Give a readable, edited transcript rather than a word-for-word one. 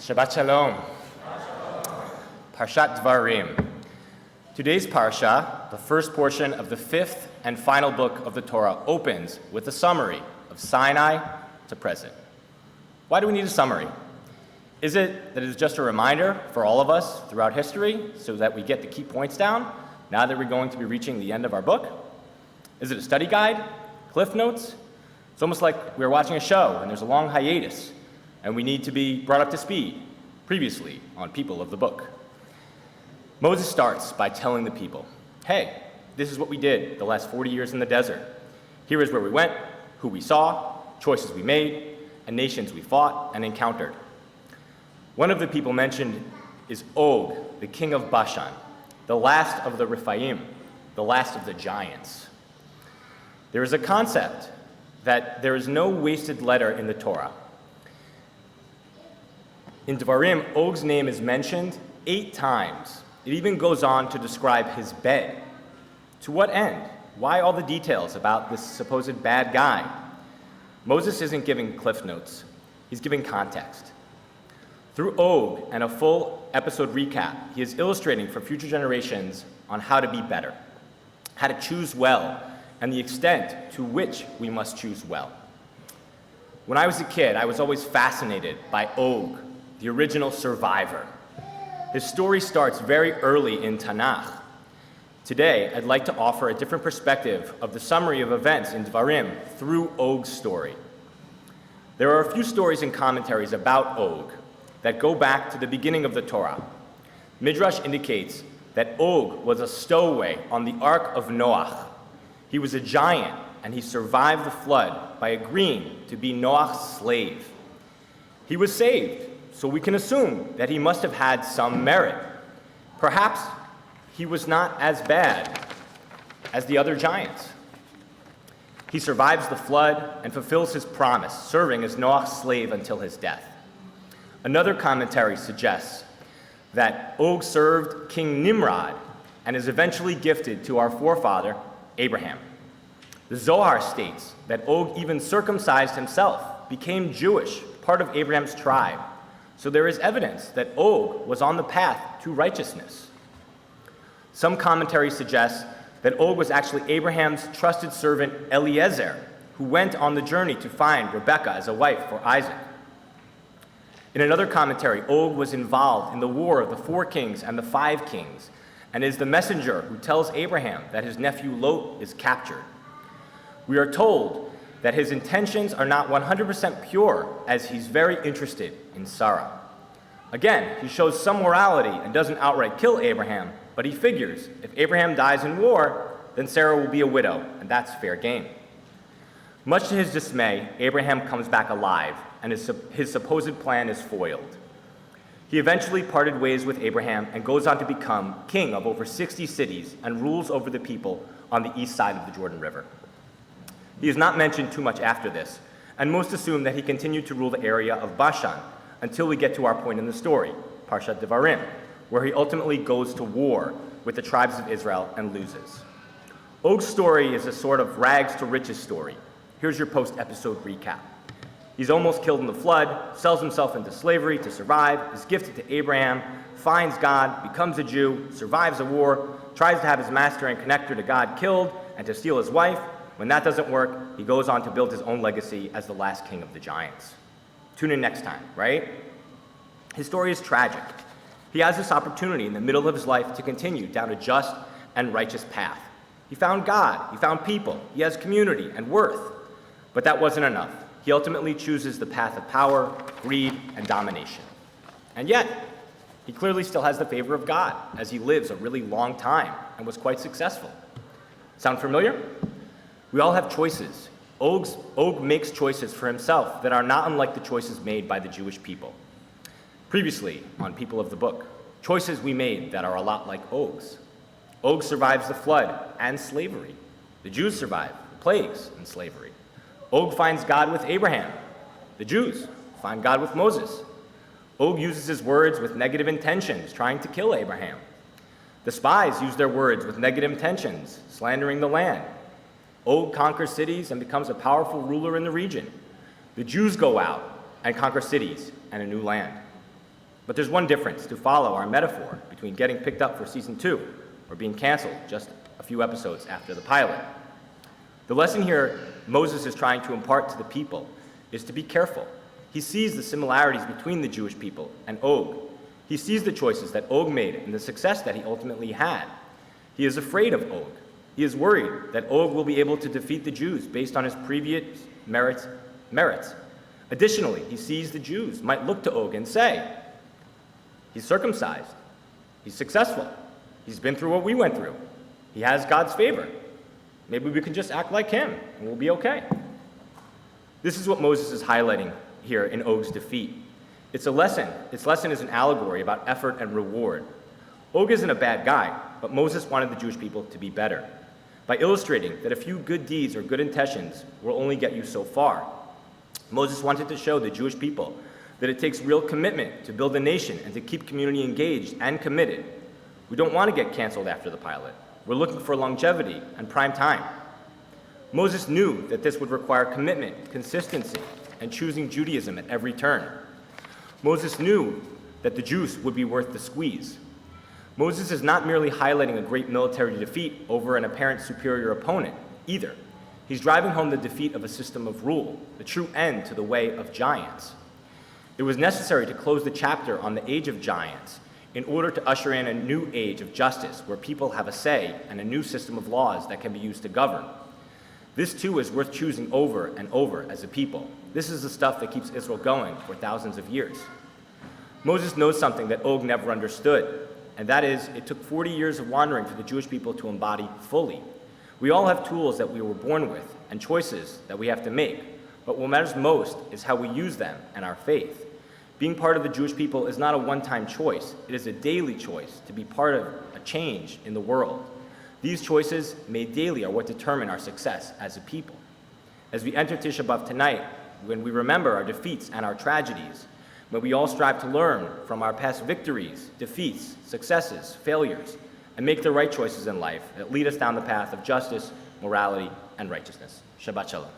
Shabbat Shalom. Parashat D'varim. Today's parasha, the first portion of the fifth and final book of the Torah, opens with a summary of Sinai to present. Why do we need a summary? Is it that it's just a reminder for all of us throughout history so that we get the key points down now that we're going to be reaching the end of our book? Is it a study guide? Cliff notes? It's almost like we're watching a show and there's a long hiatus and we need to be brought up to speed previously on people of the book. Moses starts by telling the people, hey, this is what we did the last 40 years in the desert. Here is where we went, who we saw, choices we made, and nations we fought and encountered. One of the people mentioned is Og, the king of Bashan, the last of the Rephaim, the last of the giants. There is a concept that there is no wasted letter in the Torah. In D'varim, Og's name is mentioned 8 times. It even goes on to describe his bed. To what end? Why all the details about this supposed bad guy? Moses isn't giving cliff notes. He's giving context. Through Og and a full episode recap, he is illustrating for future generations on how to be better, how to choose well, and the extent to which we must choose well. When I was a kid, I was always fascinated by Og, the original survivor. His story starts very early in Tanakh. Today, I'd like to offer a different perspective of the summary of events in D'varim through Og's story. There are a few stories and commentaries about Og that go back to the beginning of the Torah. Midrash indicates that Og was a stowaway on the Ark of Noach. He was a giant, and he survived the flood by agreeing to be Noach's slave. He was saved, so we can assume that he must have had some merit. Perhaps he was not as bad as the other giants. He survives the flood and fulfills his promise, serving as Noach's slave until his death. Another commentary suggests that Og served King Nimrod and is eventually gifted to our forefather, Abraham. The Zohar states that Og even circumcised himself, became Jewish, part of Abraham's tribe. So there is evidence that Og was on the path to righteousness. Some commentary suggests that Og was actually Abraham's trusted servant Eliezer, who went on the journey to find Rebekah as a wife for Isaac. In another commentary, Og was involved in the war of the 4 kings and the 5 kings, and is the messenger who tells Abraham that his nephew Lot is captured. We are told that his intentions are not 100% pure, as he's very interested in Sarah. Again, he shows some morality and doesn't outright kill Abraham, but he figures if Abraham dies in war, then Sarah will be a widow, and that's fair game. Much to his dismay, Abraham comes back alive, and his supposed plan is foiled. He eventually parted ways with Abraham and goes on to become king of over 60 cities and rules over the people on the east side of the Jordan River. He is not mentioned too much after this, and most assume that he continued to rule the area of Bashan until we get to our point in the story, Parashat D'varim, where he ultimately goes to war with the tribes of Israel and loses. Og's story is a sort of rags to riches story. Here's your post-episode recap. He's almost killed in the flood, sells himself into slavery to survive, is gifted to Abraham, finds God, becomes a Jew, survives a war, tries to have his master and connector to God killed and to steal his wife. When that doesn't work, he goes on to build his own legacy as the last king of the giants. Tune in next time, right? His story is tragic. He has this opportunity in the middle of his life to continue down a just and righteous path. He found God, he found people, he has community and worth. But that wasn't enough. He ultimately chooses the path of power, greed, and domination. And yet, he clearly still has the favor of God, as he lives a really long time and was quite successful. Sound familiar? We all have choices. Og makes choices for himself that are not unlike the choices made by the Jewish people. Previously, on People of the Book, choices we made that are a lot like Og's. Og survives the flood and slavery. The Jews survive the plagues and slavery. Og finds God with Abraham. The Jews find God with Moses. Og uses his words with negative intentions, trying to kill Abraham. The spies use their words with negative intentions, slandering the land. Og conquers cities and becomes a powerful ruler in the region. The Jews go out and conquer cities and a new land. But there's one difference to follow our metaphor between getting picked up for season 2 or being canceled just a few episodes after the pilot. The lesson here Moses is trying to impart to the people is to be careful. He sees the similarities between the Jewish people and Og. He sees the choices that Og made and the success that he ultimately had. He is afraid of Og. He is worried that Og will be able to defeat the Jews based on his previous merits. Additionally, he sees the Jews might look to Og and say, he's circumcised, he's successful, he's been through what we went through, he has God's favor. Maybe we can just act like him and we'll be okay. This is what Moses is highlighting here in Og's defeat. It's a lesson. Its lesson is an allegory about effort and reward. Og isn't a bad guy, but Moses wanted the Jewish people to be better by illustrating that a few good deeds or good intentions will only get you so far. Moses wanted to show the Jewish people that it takes real commitment to build a nation and to keep community engaged and committed. We don't want to get canceled after the pilot. We're looking for longevity and prime time. Moses knew that this would require commitment, consistency, and choosing Judaism at every turn. Moses knew that the juice would be worth the squeeze. Moses is not merely highlighting a great military defeat over an apparent superior opponent, either. He's driving home the defeat of a system of rule, the true end to the way of giants. It was necessary to close the chapter on the age of giants in order to usher in a new age of justice where people have a say and a new system of laws that can be used to govern. This too is worth choosing over and over as a people. This is the stuff that keeps Israel going for thousands of years. Moses knows something that Og never understood, and that is it took 40 years of wandering for the Jewish people to embody fully. We all have tools that we were born with and choices that we have to make, but what matters most is how we use them and our faith. Being part of the Jewish people is not a one-time choice. It is a daily choice to be part of a change in the world. These choices made daily are what determine our success as a people. As we enter Tisha B'Av tonight, when we remember our defeats and our tragedies, when we all strive to learn from our past victories, defeats, successes, failures, and make the right choices in life that lead us down the path of justice, morality, and righteousness. Shabbat Shalom.